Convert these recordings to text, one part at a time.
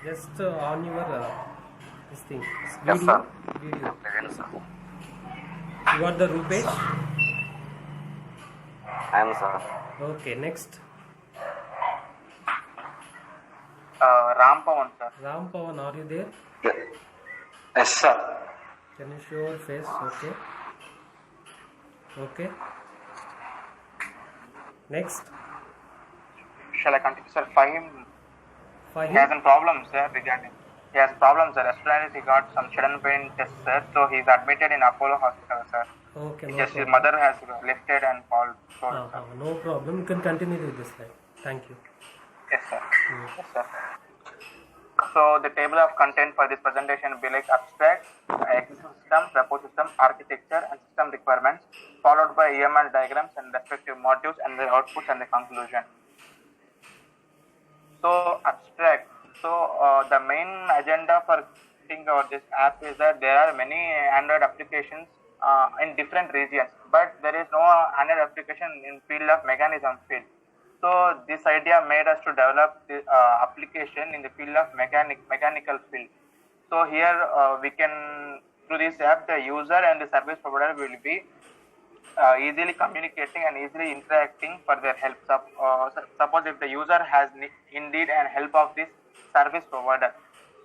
Just on your this thing, Yes, sir. video. Present, sir. You are the Yes, Rupesh. sir. I am, sir. Okay, next Ram Pawan, sir. Ram Pawan, are you there? Yes, sir. Can you show your face? Okay. Okay. Next, Shall I continue, sir? Fahim, he has Fahim. a problem, sir, regarding. He has problems, sir. Yesterday he got some sudden pain test, sir. So he's admitted in Apollo Hospital, sir. Okay, no Just his problem. mother has lifted and fallen, sir. No problem. You can continue with this slide. Thank you. Yes, sir. Yes, sir. So the table of content for this presentation will be like abstract, existing system, proposed system, architecture, and system requirements, followed by EML diagrams and respective modules and the outputs and the conclusion. So abstract. So the main agenda for thinking about this app is that there are many Android applications in different regions, but there is no Android application in field of mechanism field. So this idea made us to develop the application in the field of mechanical field. So here we can, through this app, the user and the service provider will be easily communicating and easily interacting for their help. Suppose if the user has indeed and help of this service provider,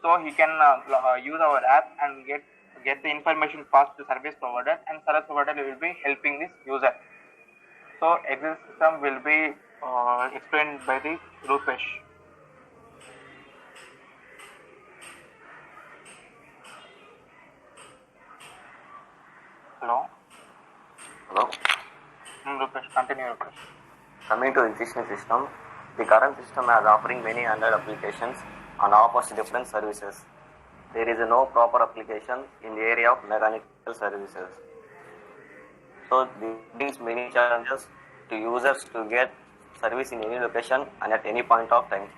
so he can use our app and get the information passed to service provider, and service provider will be helping this user. So exit system will be explained by the Rupesh. Hello. Hello. Rupesh, continue, Rupesh. Coming to existing system, the current system is offering many Android applications and offers different services. There is no proper application in the area of mechanical services. So these many challenges to users to get service in any location and at any point of time.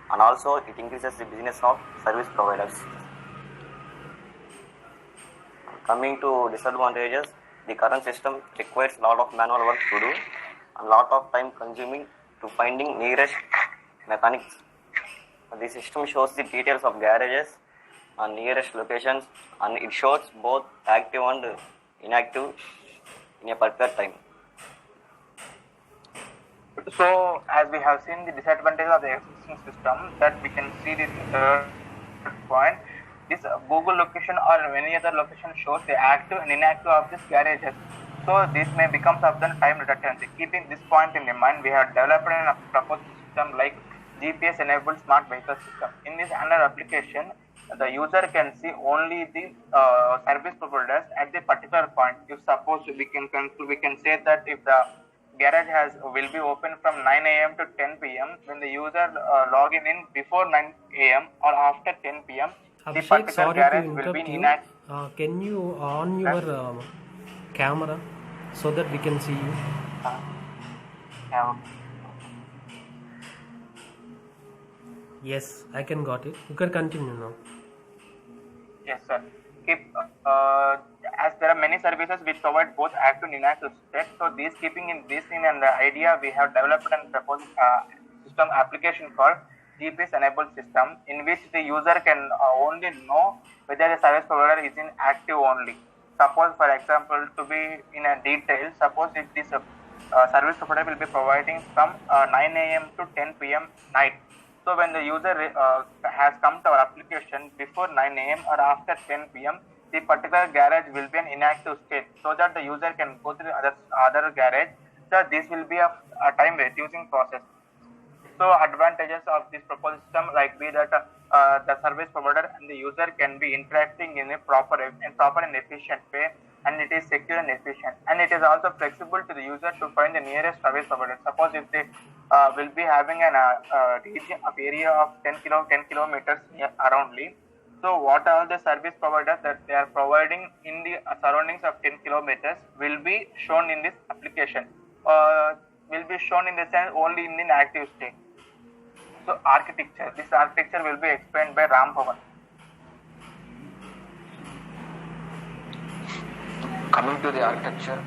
And also it increases the business of service providers. Coming to disadvantages, the current system requires a lot of manual work to do and a lot of time consuming to finding nearest mechanics. The system shows the details of garages and nearest locations, and it shows both active and inactive in a particular time. So as we have seen the disadvantage of the existing system, that we can see this third point. This Google location or any other location shows the active and inactive of these garages. So this may become of the time redundancy. Keeping this point in mind, we have developed a proposed system like GPS enabled smart vehicle system. In this Android application, the user can see only the service providers at the particular point. If suppose we can say that if the garage will be open from 9 a.m. to 10 p.m. when the user log in before 9 a.m. or after 10 p.m. the Abhishek, particular sorry to garage will interrupt be you. inactive. Can you on your camera so that we can see you? Yes, I can got it. You can continue now. Yes, sir. As there are many services which provide both active and inactive state, so keeping in this in and the idea, we have developed and proposed system application called GPS enabled system, in which the user can only know whether the service provider is in active only. Suppose, for example, to be in a detail, suppose if this service provider will be providing from 9 a.m. to 10 p.m. night. So when the user has come to our application before 9 a.m. or after 10 p.m., the particular garage will be an inactive state, so that the user can go to the other garage. So this will be a time reducing process. So advantages of this proposed system like be that the service provider and the user can be interacting in a proper and efficient way, and it is secure and efficient, and it is also flexible to the user to find the nearest service provider. Suppose if they will be having an region of area of 10 kilometers aroundly. So what are the service providers that they are providing in the surroundings of 10 kilometers will be shown in this application. Will be shown in the sense only in an active state. So architecture. This architecture will be explained by Ram Pawan. Coming to the architecture,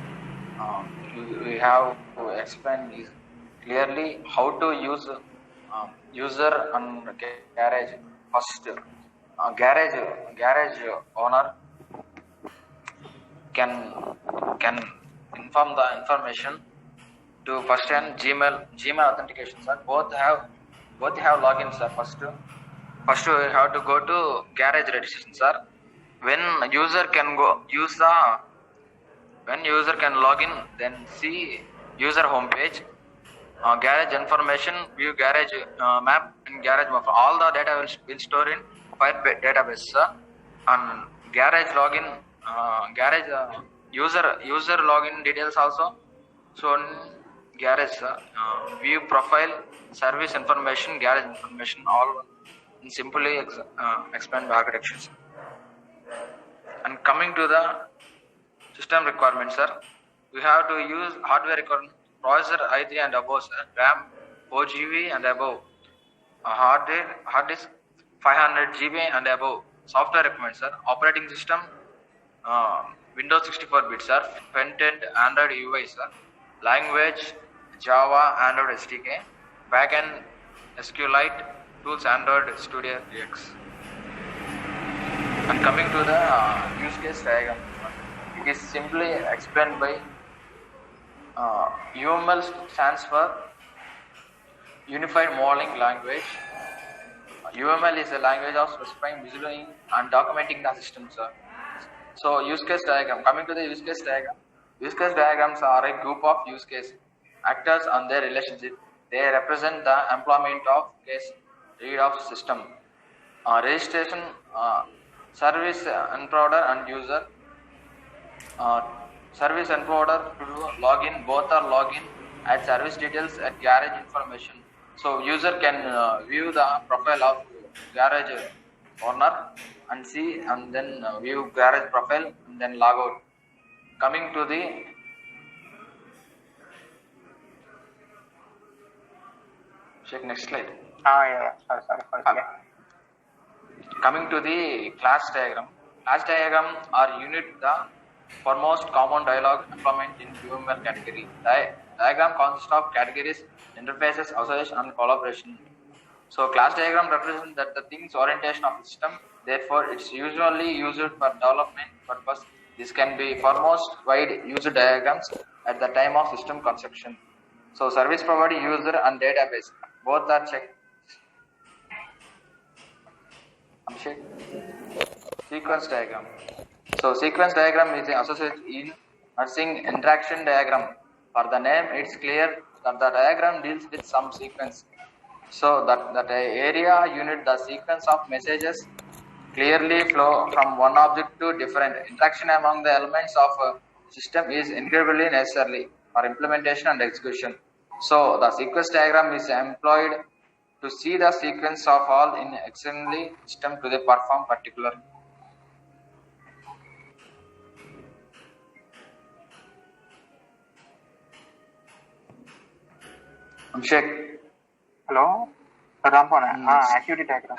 we have to explain clearly how to use user and garage first garage owner can inform the information to first and Gmail authentication, sir. Both have logins, sir. First we have to go to garage registration, sir. When user can log in, then see user homepage, garage information, view garage map and garage map. All the data will store in Firebase database, sir. And garage login, user login details also shown garage, sir. View profile, service information, garage information, all in simply explained by architecture, sir. And coming to the system requirements, sir, we have to use hardware requirements, processor i3 and above, sir, RAM 4 GB and above, hard disk 500 GB and above. Software requirements, sir, operating system Windows 64-bit, sir, front-end Android UI, sir, language Java, Android SDK, backend SQLite, tools Android Studio DX. And coming to the use case diagram, it is simply explained by UML stands for Unified Modeling Language. UML is a language of specifying, visualizing and documenting the system, sir. So use case diagram, coming to the use case diagram. Use case diagrams are a group of use case actors and their relationship. They represent the employment of case read of system. Registration, service encoder and user. Service encoder to do login, both are login at service details at garage information. So user can view the profile of garage owner and see, and then view garage profile and then log out. Coming to the next slide. Sorry. Coming to the class diagram. Class diagram are unit the foremost common dialog implement in UML category. Diagram consists of categories, interfaces, association and collaboration. So class diagram represents that the things orientation of the system. Therefore, it's usually used for development purpose. This can be foremost wide user diagrams at the time of system construction. So service provider, user and database both are checked. Sequence diagram. So sequence diagram is associated in nursing interaction diagram. For the name, it's clear that the diagram deals with some sequence. So that area unit, the sequence of messages clearly flow from one object to different. Interaction among the elements of a system is incredibly necessary for implementation and execution. So the sequence diagram is employed to see the sequence of all in externally system to the perform particular. Abhishek. Hello? Rampana. Activity diagram.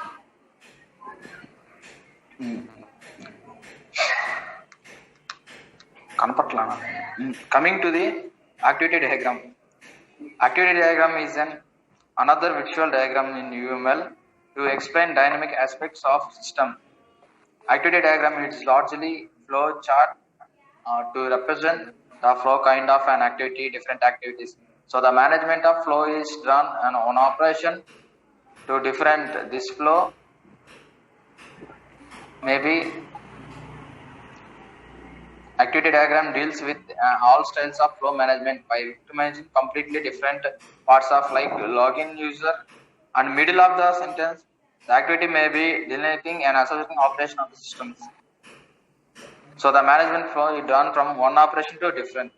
Coming to the activity diagram. Activity diagram is another visual diagram in UML to explain dynamic aspects of system. Activity diagram is largely flow chart to represent the flow kind of an activity, different activities. So the management of flow is done on operation to different this flow maybe. Activity diagram deals with all styles of flow management by victimizing completely different parts of like login user and middle of the sentence. The activity may be deleting and associating operation of the systems. So the management flow is done from one operation to different.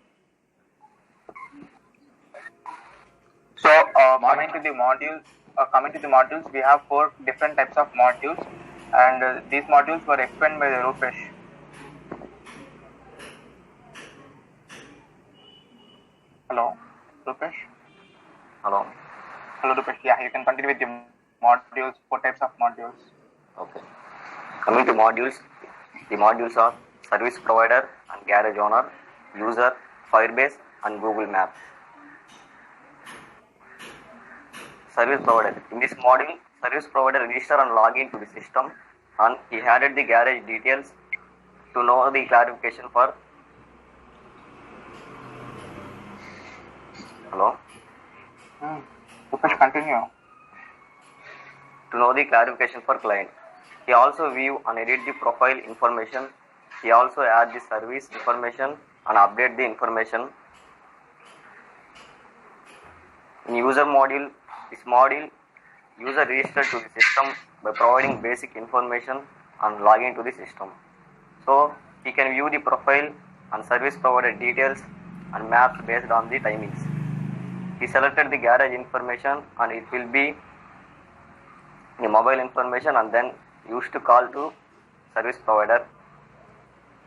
So coming to the modules, we have 4 different types of modules, and these modules were explained by Rupesh. Hello, Rupesh. Hello. Hello, Rupesh. Yeah, you can continue with the modules, 4 types of modules. Okay. Coming to modules, the modules are service provider and garage owner, user, Firebase and Google Maps. Service provider. In this module, service provider register and log into the system, and he added the garage details to know the clarification for hello Upesh, continue. to know the clarification for client. He also view and edit the profile information. He also add the service information and update the information. In user module, this module user registered to the system by providing basic information and login to the system. So he can view the profile and service provider details and maps based on the timings. He selected the garage information and it will be the mobile information and then used to call to service provider,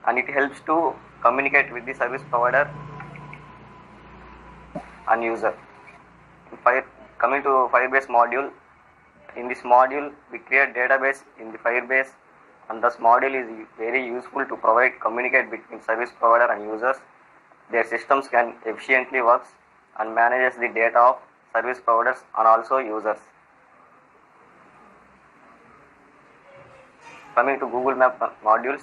and it helps to communicate with the service provider and user. Coming to Firebase module, in this module we create database in the Firebase, and this module is very useful to communicate between service provider and users. Their systems can efficiently work and manages the data of service providers and also users. Coming to Google Map modules,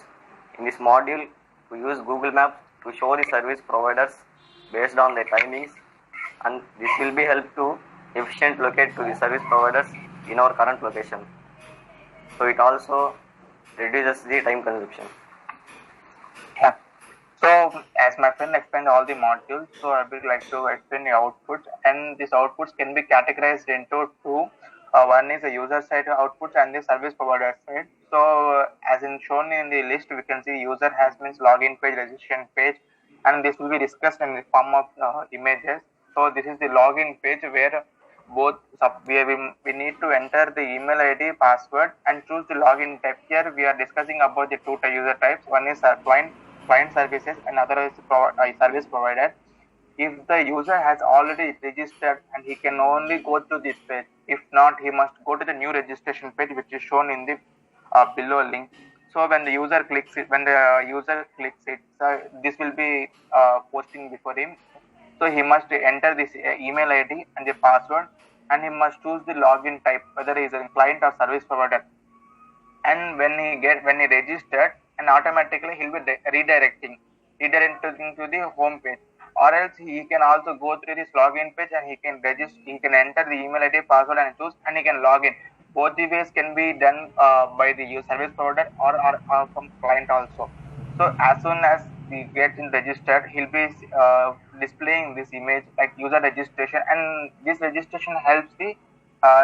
in this module we use Google Maps to show the service providers based on their timings, and this will be help to efficient locate to the service providers in our current location. So it also reduces the time consumption. Yeah. So as my friend explained all the modules, so I would like to explain the outputs, and these outputs can be categorized into two. One is the user side outputs and the service provider side. So as in shown in the list, we can see user has means login page, registration page, and this will be discussed in the form of images. So this is the login page where both we need to enter the email ID, password, and choose the login type. Here we are discussing about the two user types. One is client services, and other is service provider. If the user has already registered, and he can only go to this page. If not, he must go to the new registration page, which is shown in the below link. So when the user clicks it, this will be posting before him. So he must enter this email ID and the password, and he must choose the login type, whether he is a client or service provider. And when he registered, and automatically he'll be redirecting to the home page. Or else he can also go through this login page and he can register. He can enter the email ID, password, and choose, and he can log in. Both the ways can be done by the service provider or from client also. So as soon as he gets registered, he'll be displaying this image like user registration, and this registration helps the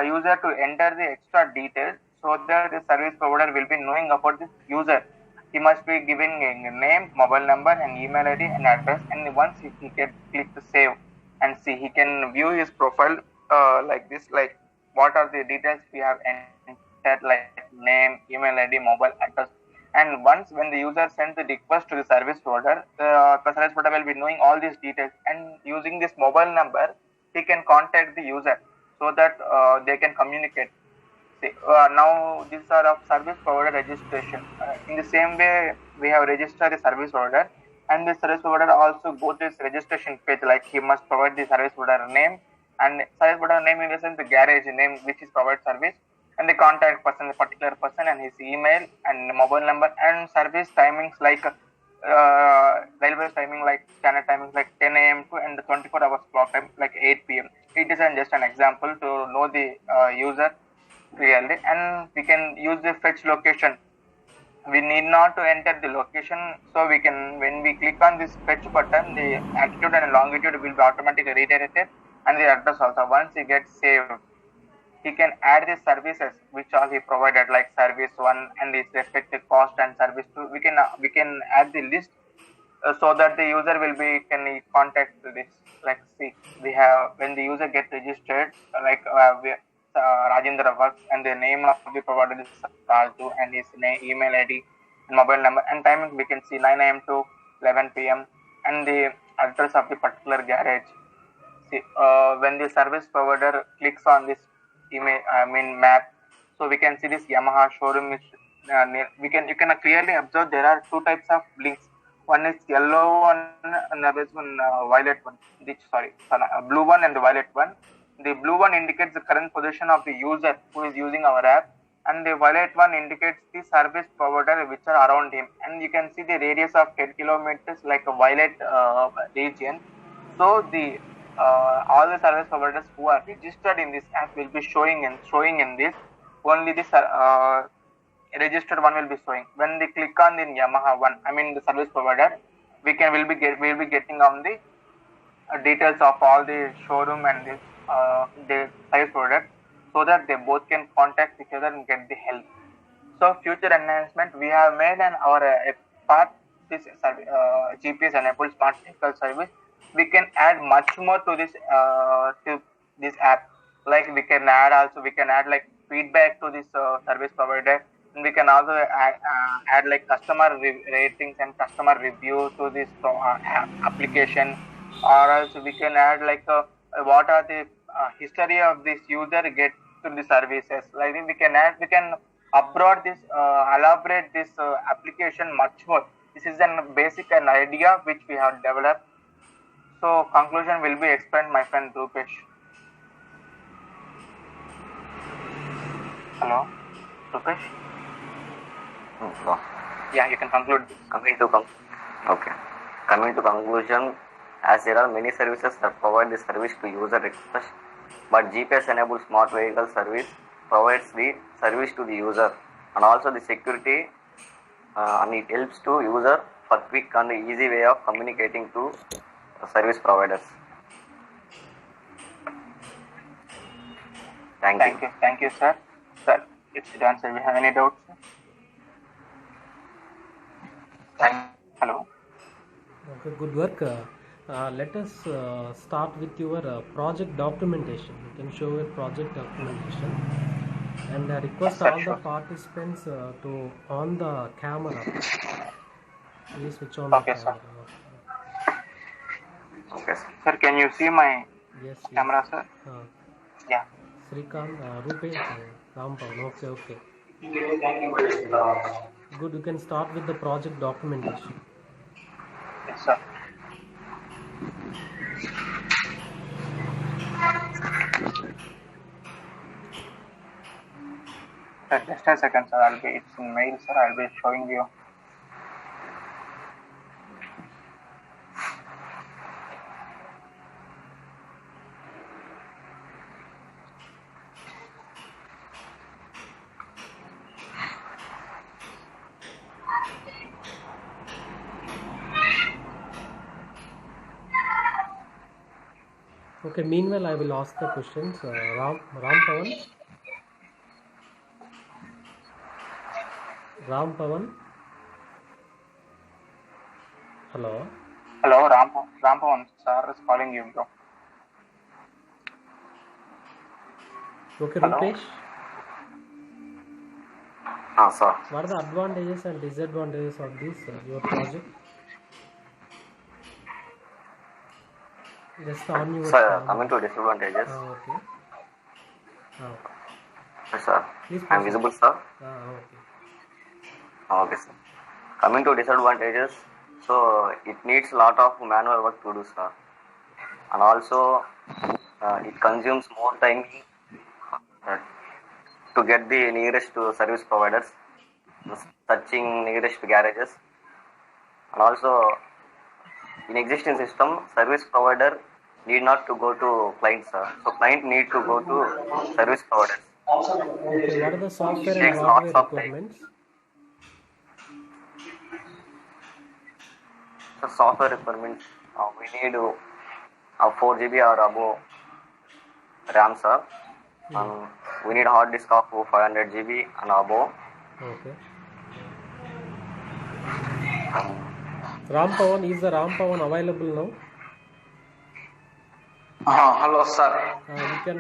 user to enter the extra details so that the service provider will be knowing about this user. He must be giving a name, mobile number, and email ID and address, and once he can click to save and see, he can view his profile like this, like what are the details we have entered, like name, email ID, mobile address. And once when the user sends the request to the service provider, the service provider will be knowing all these details, and using this mobile number, he can contact the user so that they can communicate. Now these are of service provider registration. In the same way, we have registered the service provider, and the service provider also go to this registration page, like he must provide the service provider name, and service provider name in the sense the garage name which is provide service, and the contact person, the particular person, and his email and mobile number, and service timings like railway timing, like standard timings like 10 a.m. to and 24 hours clock time like 8 p.m. It is just an example to know the user clearly. And we can use the fetch location. We need not to enter the location, so we can, when we click on this fetch button, the altitude and longitude will be automatically redirected, and the address also. Once it gets saved, he can add the services which all he provided, like service 1 and its respective cost, and service 2. We can add the list so that the user will be can contact this. Like see, we have when the user gets registered, like Rajendra works, and the name of the provider is Raju, and his name, email ID, and mobile number, and timing we can see 9 a.m. to 11 p.m. and the address of the particular garage. See, when the service provider clicks on this map, so we can see this Yamaha showroom is you can clearly observe there are two types of links. One is yellow one, and another is one violet one. Blue one and the violet one. The blue one indicates the current position of the user who is using our app, and the violet one indicates the service provider which are around him. And you can see the radius of 10 kilometers like a violet region. So the all the service providers who are registered in this app will be showing in this. Only this registered one will be showing. When they click on the Yamaha one, I mean the service provider, will be getting on the details of all the showroom and the service product, so that they both can contact each other and get the help. So future enhancement we have made an our part this GPS enabled smart vehicle service. We can add much more to this app. Like we can add like feedback to this service provider, and we can also add like customer ratings and customer review to this application, or else we can add like what are the history of this user get to the services. Like we can abroad this elaborate this application much more. This is an basic an idea which we have developed. So conclusion will be explained, my friend Rupesh. Hello, Rupesh. So, Yeah, you can conclude this. Coming to conclusion, as there are many services that provide the service to user request, but GPS-enabled smart vehicle service provides the service to the user and also the security, and it helps to user for quick and easy way of communicating to service providers. Thank you. Thank you, sir. Sir, it's done. Sir, we have any doubts? Hello. Okay, good work. Let us start with your project documentation. You can show your project documentation, and request Yes, sir, all sure. the participants to on the camera. Please switch on Okay, the sir. camera. Okay, sir. Sir, can you see my Yes. camera, sir? Yeah. Srikant, Rupesh, Rampavan. Okay. Good. You can start with the project documentation. Yes, sir. Sir, just a second, sir. It's in mail, sir. I'll be showing you. Okay. Meanwhile, I will ask the questions. Rampavan. Rampavan. Hello. Hello, Rampavan, sir is calling you, bro. Okay, Hello? Rupesh. Sir. What are the advantages and disadvantages of this your project? Just on your Sir, coming to disadvantages. Okay. Yes, sir. Please I'm proceed. visible, sir. Okay. Okay, sir. Coming to disadvantages, so it needs a lot of manual work to do, sir, and also it consumes more time uh, to get the nearest to service providers, searching nearest garages, and also in existing system, service provider need not to go to client, sir. So client need to go to service providers. Okay. What are the software and Takes hardware lots of time. requirements? So software requirements, we need 4 GB or above RAM, sir. We need hard disk of 500 GB and above. Okay. Rampavan, is the Rampavan available now? Hello, sir. You can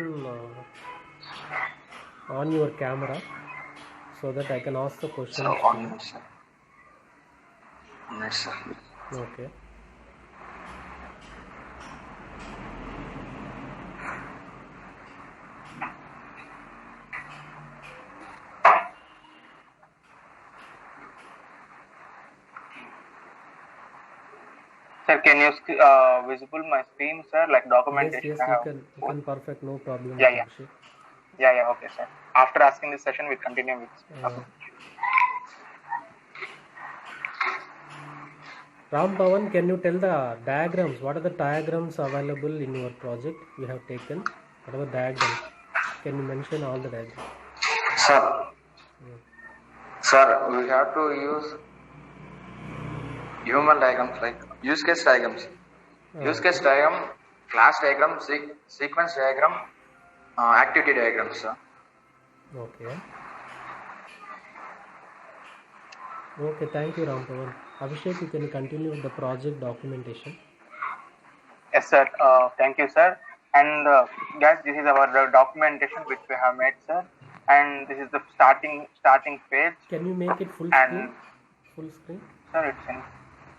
on your camera so that I can ask the questions. So, on you, sir. Yes, sir. Okay. Sir, can you visible my screen, sir? Like Yes, documentation yes, I you have. can perfect, no problem, Yeah, yeah, Abhishek. yeah. Okay, sir. After asking this session, we continue with. Uh, Ram Pavan, can you tell the diagrams? What are the diagrams available in your project you have taken? What are the diagrams? Can you mention all the diagrams? Sir, we have to use human diagrams like use case diagrams. Use case Okay. diagram, class diagram, sequence diagram, activity diagrams, sir. Okay. Okay, thank you, Ram Pavan. Abhishek, you can continue with the project documentation. Yes, sir. Thank you, sir. And guys, this is our documentation which we have made, sir. And this is the starting page. Can you make it full And screen? Full screen? sir, it's in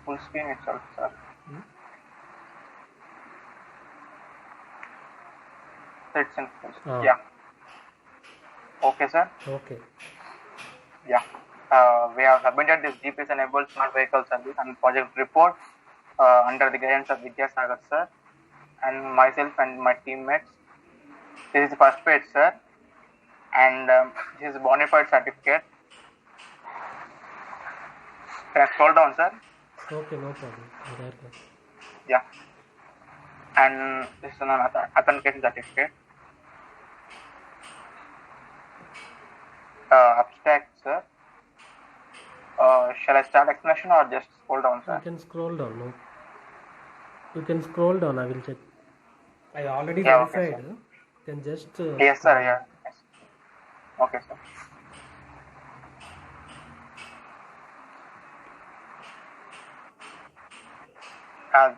full screen itself, sir. It's in full screen. Ah. Yeah. Okay, sir. Okay. Yeah. We have submitted this GPS-enabled smart vehicle service and project report under the guidance of Vidya Sagar, sir, and myself and my teammates. This is the first page, sir, and this is bona fide certificate. Can I scroll down, sir? Okay, no problem. There. Yeah. And this is an authentication certificate. Abstract, sir. Shall I start explanation or just scroll down, sir? You can scroll down. No. You can scroll down. I will check. I already Yeah, okay, verified. You can just. Yes, sir. Yeah. Yes. Okay, sir.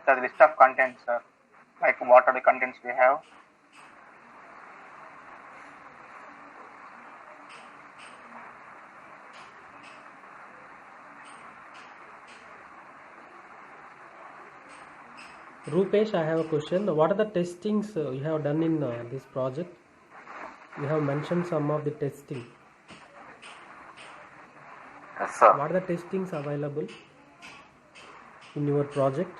The list of contents, sir. Like what are the contents we have? Rupesh, I have a question. What are the testings you have done in this project? You have mentioned some of the testing. Yes, sir. What are the testings available in your project?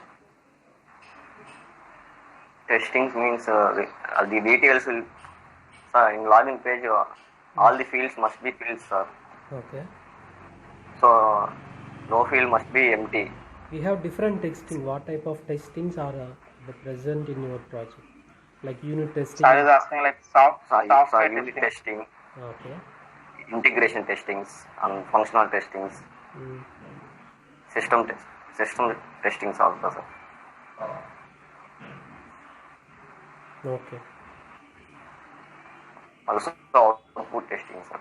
Testings means the details will, sir, in login page, all the fields must be filled, sir. Okay. So, no field must be empty. We have different testing. What type of testings are present in your project? Like unit testing? So I was asking like software Unit testing. testing, Okay. integration testings, and functional testings, system testings also, sir. Okay. Also output testing, sir.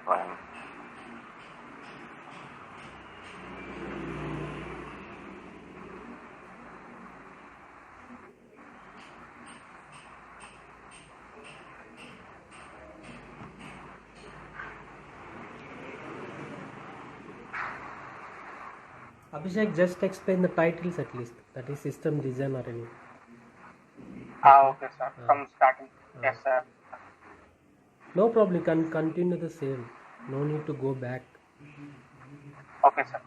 Abhishek, just explain the titles at least. That is system design or any. Okay, sir. From starting. Yes, sir. No problem. You can continue the same. No need to go back. Okay, sir.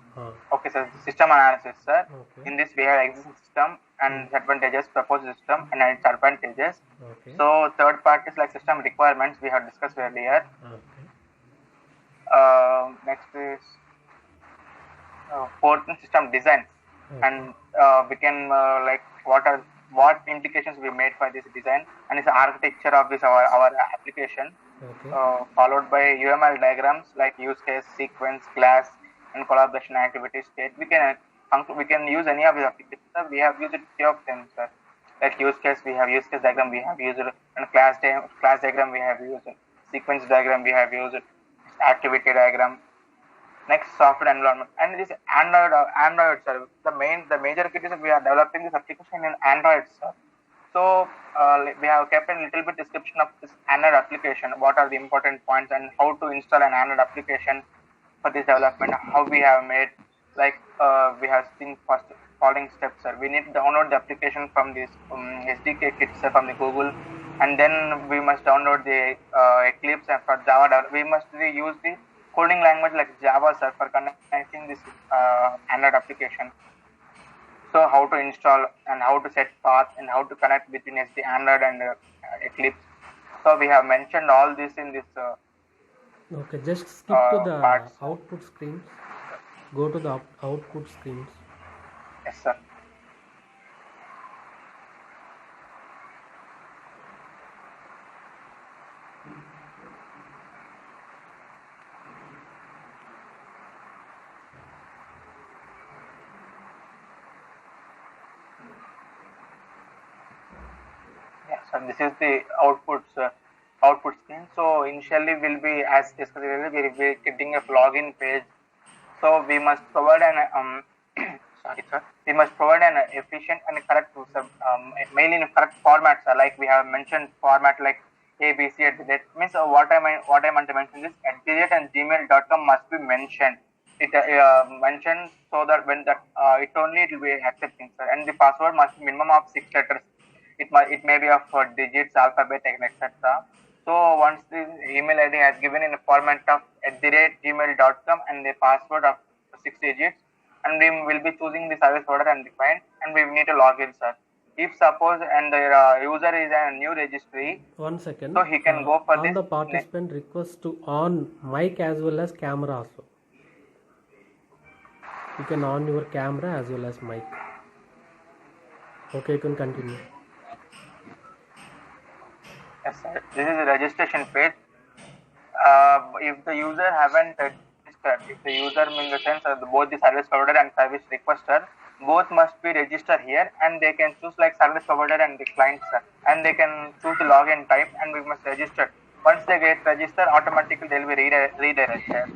Okay, sir. System analysis, sir. Okay. In this, we have existing system and advantages, proposed system, and its advantages. Okay. So, third part is like system requirements we have discussed earlier. Okay. Next is fourth system design, and we can like what implications we made for this design, and it's architecture of this our application. Okay. Followed by UML diagrams like use case, sequence, class, and collaboration activity state. We can use any of these applications. We have used few of them, sir. Like use case, we have use case diagram, we have used, and class diagram, we have used, sequence diagram, we have used, activity diagram. Next, software environment, and this Android, sir. The major kit is we are developing this application in Android, sir. So we have kept a little bit description of this Android application. What are the important points and how to install an Android application for this development? How we have made, like we have seen first following steps, sir. We need to download the application from this SDK kit, sir, from the Google, and then we must download the Eclipse, and for Java, we must use the coding language like Java, sir, for connecting this Android application. So So how to install and how to set path and how to connect between SD Android and Eclipse. So we have mentioned all this in this Okay, just skip to the parts. output screens. Go to the output screens. Yes, sir. Yeah, so this is the output screen. So initially will be, as discussed earlier, we will be getting a login page. So we must provide an sorry sir, we must provide an efficient and correct mail in correct format, sir. Like we have mentioned format like ABC at the rate. Means what I meant to mention is at the rate and gmail.com must be mentioned. It mentioned so that when that it only it will be accepting, sir. And the password must be minimum of 6 letters. It may be of digits, alphabet, and etc. So once the email ID has given in a format of at the rate gmail.com and the password of 6 digits, and we will be choosing the service provider and the client, and we need to log in, sir. If suppose and the user is a new registry, 1 second. so he can go for on this. the participant request to on mic as well as camera also. You can on your camera as well as mic. Okay, you can continue. Yes, sir. This is a registration page. If the user haven't registered, if the user in the sense of both the service provider and service requester, both must be registered here, and they can choose like service provider and the client, sir. And they can choose the login type, and we must register. Once they get registered, automatically they will be redirected.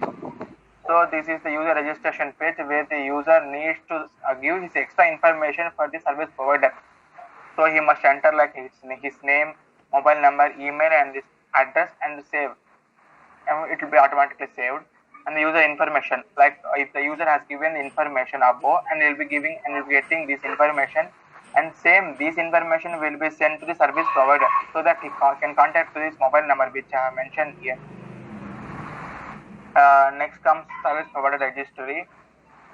So this is the user registration page where the user needs to give his extra information for the service provider. So he must enter like his name, mobile number, email, and this address, and save. And it will be automatically saved. And the user information, like if the user has given information above, and will be giving and will be getting this information, and same this information will be sent to the service provider so that he can contact to this mobile number which I have mentioned here. Next comes service provider registry,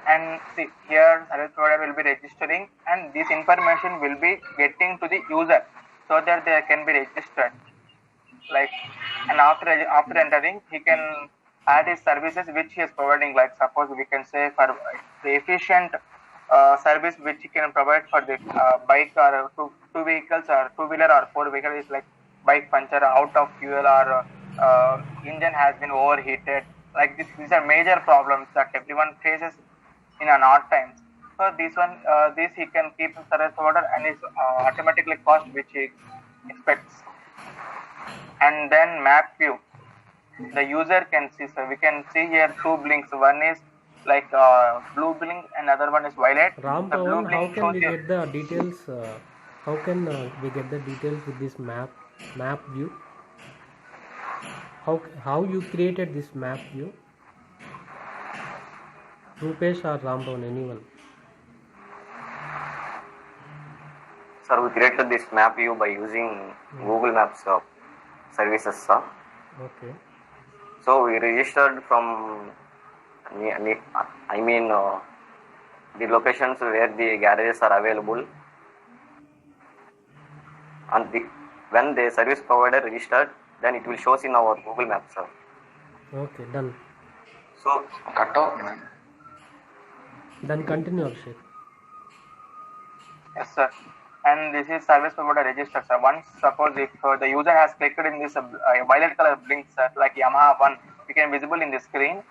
and see here service provider will be registering, and this information will be getting to the user so that they can be registered. Like, and after entering, he can add his services which he is providing. Like suppose we can say for the efficient service which he can provide for the bike or two vehicles or two-wheeler or four-wheeler is like bike puncture, out of fuel, or engine has been overheated. Like these are major problems that everyone faces in an odd times. So this he can keep in service provider and is automatically cost which he expects. And then map view, the user can see. So we can see here two blinks. One is like blue blink, and other one is violet. Ram Pawan, how can we get the details? How can we get the details with this map view? How you created this map view? Rupesh or Ram Pawan, anyone? Sir, we created this map view by using Google Maps services, sir. Okay. So we registered from, the locations where the garages are available, and when the service provider registered, then it will show in our Google Maps, sir. Okay, done. So Cut off. Then continue, Abhishek. Yes, sir. And this is service provider register, sir. Once suppose if the user has clicked in this violet color blink, sir, like Yamaha 1, you can visible in the screen.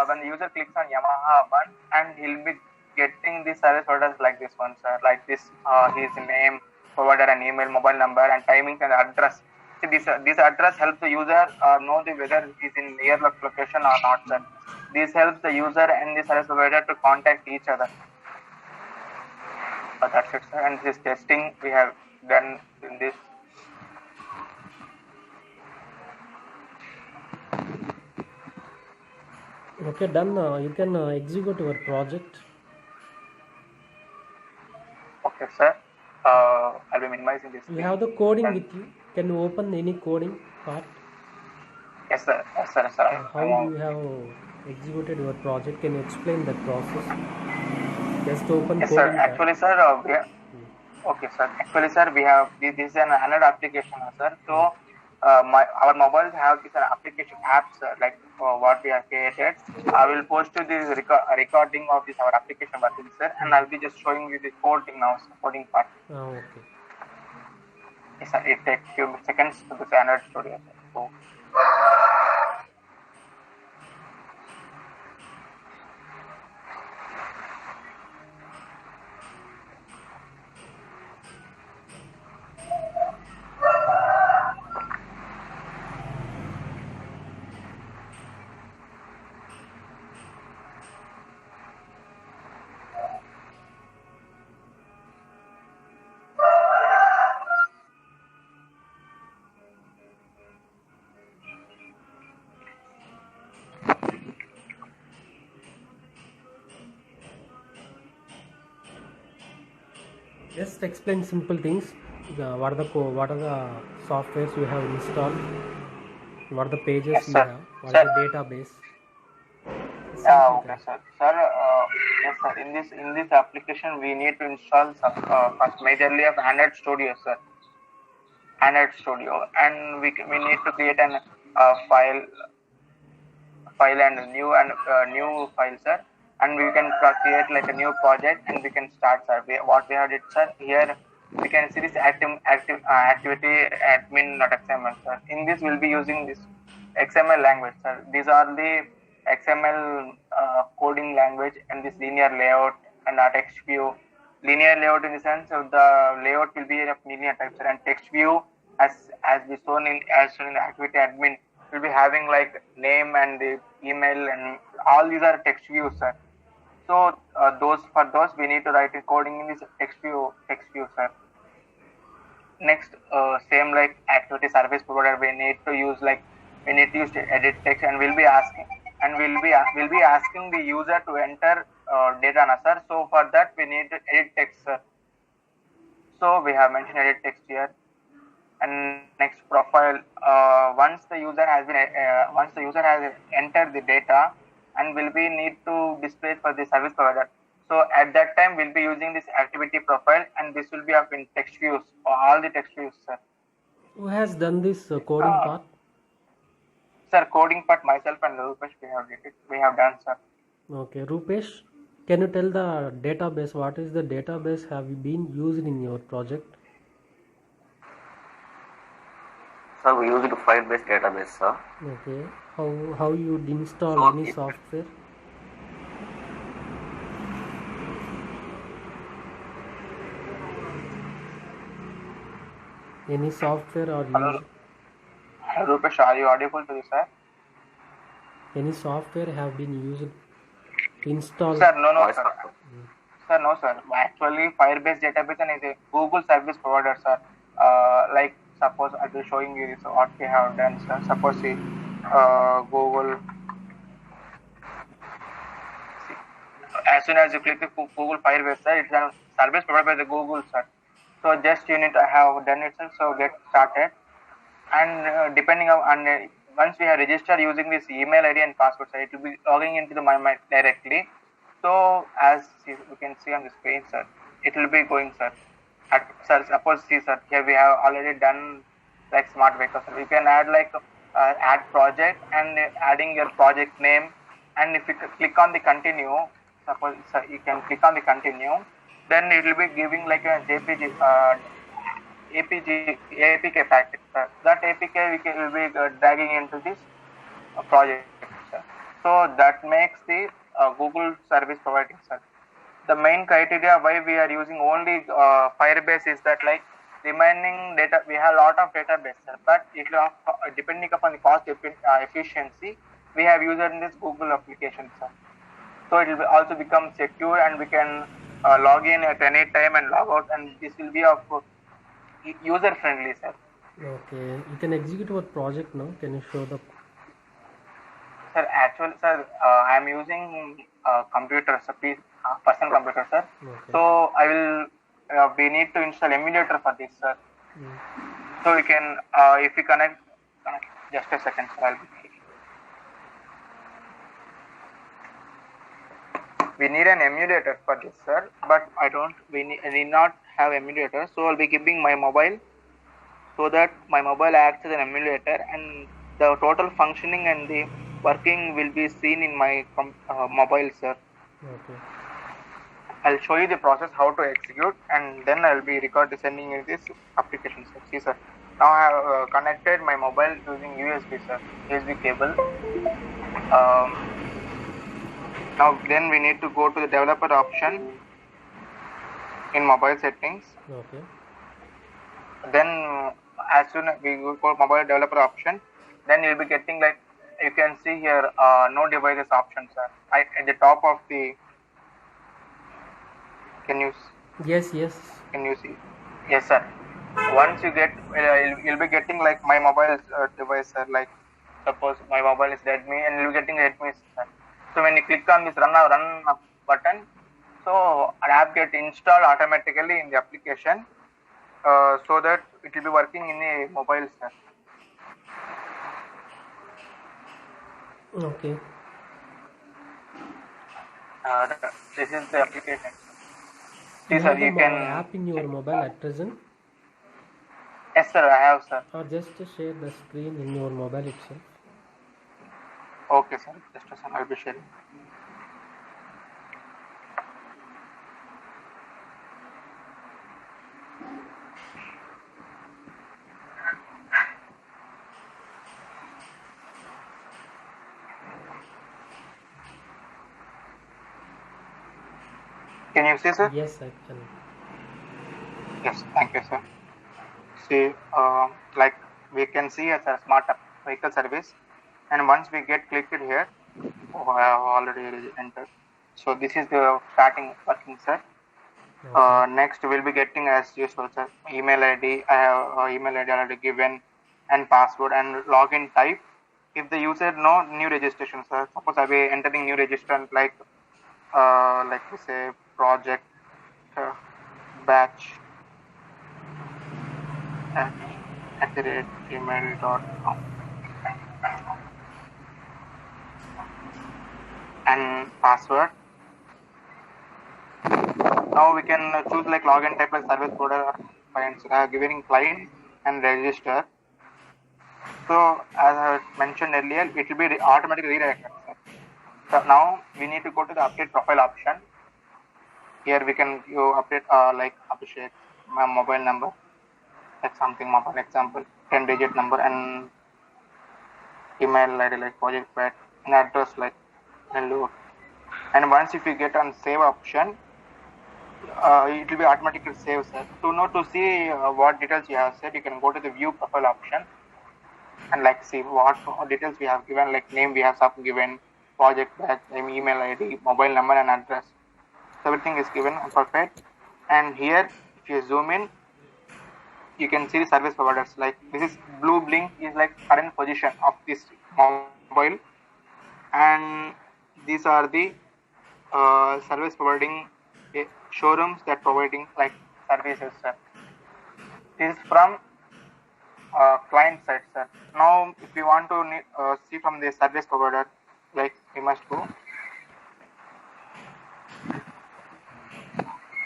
When the user clicks on Yamaha 1, and he'll be getting the service providers like this one, sir. Like this, his name, provider, and email, mobile number, and timing and address. See, this address helps the user know whether he's in near location or not, sir. This helps the user and the service provider to contact each other. That's it, sir. And this testing we have done in this. Okay, done. You can execute your project. Okay, sir. I'll be minimizing this. You have the coding with you. Can you open any coding part? Yes, sir. Yes, sir. How you have executed your project? Can you explain that process? Just open Yes, sir. coding tab. Actually, sir, okay, sir. Actually, sir, we have this is an another application, sir. So, our mobiles have this application apps like what we have created. I will post to this recording of this our application working, sir, and I'll be just showing you the coding now, sir, coding part. Okay. Yes, sir. It takes few seconds to this Android Studio, sir. So, Just explain simple things. What are the softwares you have installed? What are the pages yes, you sir. have? What Sir. is the database? Okay, sir. Sir, yes, sir. In this application, we need to install some first majorly of Android Studio, sir. Android Studio, and we need to create an file and new file, sir, and we can create like a new project and we can start, sir. What we have did, sir, here we can see this activity admin.xml, sir. In this we'll be using this XML language, sir. These are the XML coding language, and this linear layout and text view. Linear layout in the sense of the layout will be of linear type, sir, and text view as we shown in the activity admin will be having like name and the email, and all these are text views, sir. So those we need to write in coding in this text view, sir. Next, same like activity service provider, we need to use edit text, and we'll be asking the user to enter data, sir. So for that we need to edit text, sir. So we have mentioned edit text here. And next, profile. Once the user has entered the data, and will be need to display for the service provider. So at that time we'll be using this activity profile, and this will be of in text views, or all the text views, sir. Who has done this coding part? Sir, coding part myself and Rupesh we have done, sir. Okay, Rupesh, can you tell the database? What is the database have you been used in your project? So we used Firebase database, sir. Okay, how you install So any software? Any software or Hello, Rupesh, are you audible to this, sir? any software have been used to install? Sir, no, Voice sir. control. Sir, no, sir. Actually, Firebase database is a Google service provider, sir. Like suppose I'll be showing you this what we have done, sir. Suppose see, Google. See, as soon as you click the Google Firebase, sir, it's a service provided by the Google, sir. So just you need to have done it, sir. So get started, and depending on once we have registered using this email ID and password, sir, it will be logging into the My directly. So as we can see on the screen, sir, it will be going, sir. Sir, suppose see, sir, here we have already done like smart vehicle, sir. You can add like add project and adding your project name, and if you click on the continue, suppose, sir, you can click on the continue, then it will be giving like a JPG APK packet, sir. That APK will be dragging into this project, sir. So that makes the Google service providing, sir. The main criteria why we are using only Firebase is that like remaining data, we have a lot of database, sir, but it depending upon the cost efficiency, we have used in this Google application, sir. So it will also become secure, and we can log in at any time and log out, and this will be of user friendly, sir. Okay, you can execute our project now. Can you show the? Sir, actually, sir, I am using computer, sir, personal computer, sir. Okay. So I will. We need to install emulator for this, sir. So we can, if we connect, just a second, sir. I'll be. We need an emulator for this, sir, but I need not have emulator, so I'll be keeping my mobile so that my mobile acts as an emulator and the total functioning and the working will be seen in my mobile, sir. Okay. I'll show you the process how to execute and then I'll be sending you this application, sir. See, sir. Now I have connected my mobile using USB, sir. USB cable. Now then we need to go to the developer option in mobile settings. Okay. Then as soon as we go for mobile developer option, then you'll be getting like you can see here no devices option, sir. At the top of the can you Yes. see? Yes, sir. Once you get you'll be getting like my mobile device, sir. Like suppose my mobile is Redmi and you'll be getting Redmi, sir. So when you click on this run button, so an app get installed automatically in the application, so that it will be working in the mobile, sir. Okay. This is the application. See, You sir, have you the can. app in your mobile at present, Yes, sir, I have, sir. or just share the screen in your mobile itself. Okay, sir. Just a second, I'll be sharing. Can you see, sir? Yes, I can. Yes, thank you, sir. See, like we can see as a smart vehicle service, and once we get clicked here, I have already entered. So this is the starting working, sir. Okay. Next, we'll be getting as usual, sir. Email ID. I have email ID already given, and password and login type. If the user no new registration, sir. Suppose I be entering new registrant like we say project batch at the rate gmail.com and password. Now we can choose like login type like service provider clients, giving client and register. So as I mentioned earlier, it will be automatically redirected. So now we need to go to the update profile option. Here we can update like Abhishek, my mobile number, like something mobile example, 10-digit number and email ID like project pet and address like Nellore. And once if you get on save option, it will be automatically saved, sir. To see what details you have said, you can go to the view profile option and like see what details we have given, like name we have given, project batch, name, email ID, mobile number and address. So everything is given and perfect. And here, if you zoom in, you can see the service providers. Like this is blue blink is like current position of this mobile, and these are the service providing showrooms that providing like services, sir. This is from client side, sir. Now, if you want to see from the service provider, like we must go.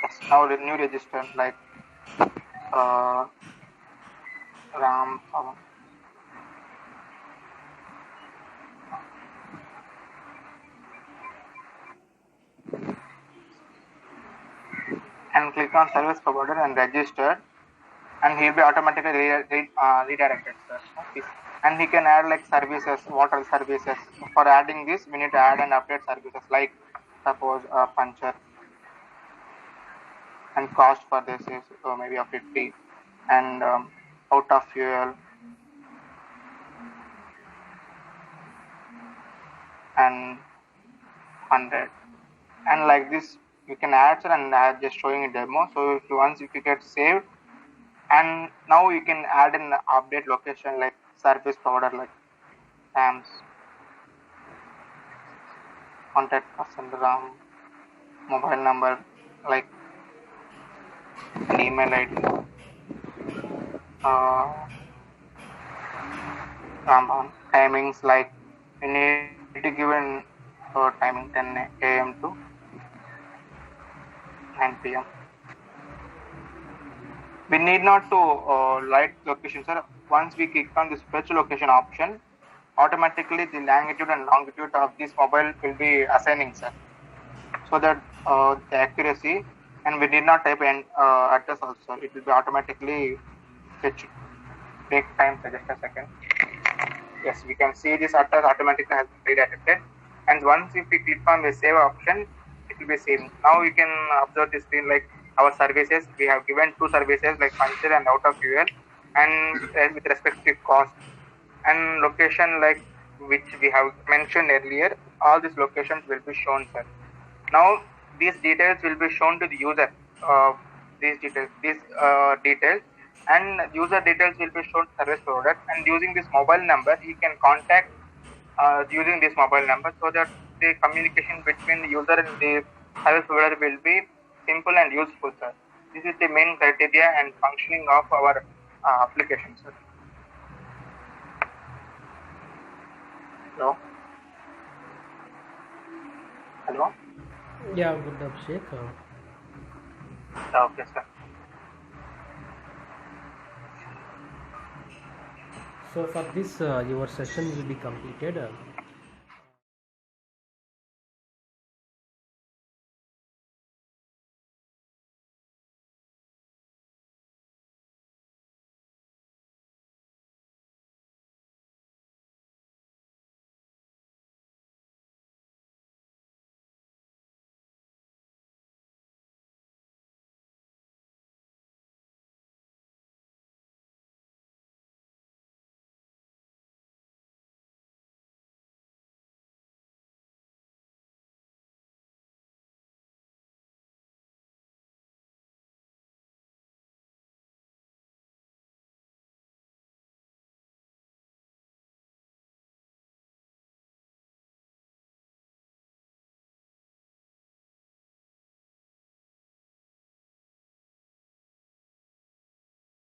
Yes, now the new register like Ram. And click on service provider and register, and he'll be automatically redirected, sir. And he can add like services, water services. For adding this, we need to add and update services like suppose puncture, and cost for this is maybe a 50, and out of fuel and 100, and like this you can add, sir, and just showing a demo. So if you get saved, and now you can add an update location like service provider like TAMS, contact person, mobile number like an email ID, timings like you need to give an timing 10 a.m. to 9 p.m. We need not to write location, sir. Once we click on this fetch location option, automatically the latitude and longitude of this mobile will be assigning, sir. So that the accuracy, and we did not type an address also. It will be automatically fetched. Take time, sir, just a second. Yes, we can see this address automatically has been redirected. And once if we click on the save option, it will be saved. Now you can observe this screen like our services. We have given 2 services like puncture and out of fuel, and with respect to cost and location, like which we have mentioned earlier, all these locations will be shown, sir. Now these details will be shown to the user. These details and user details will be shown to service provider, and using this mobile number he can contact using this mobile number, so that the communication between the user and the service provider will be simple and useful, sir. This is the main criteria and functioning of our application, sir. Hello. Yeah, good, Abhishek. Okay, sir. So for this, your session will be completed.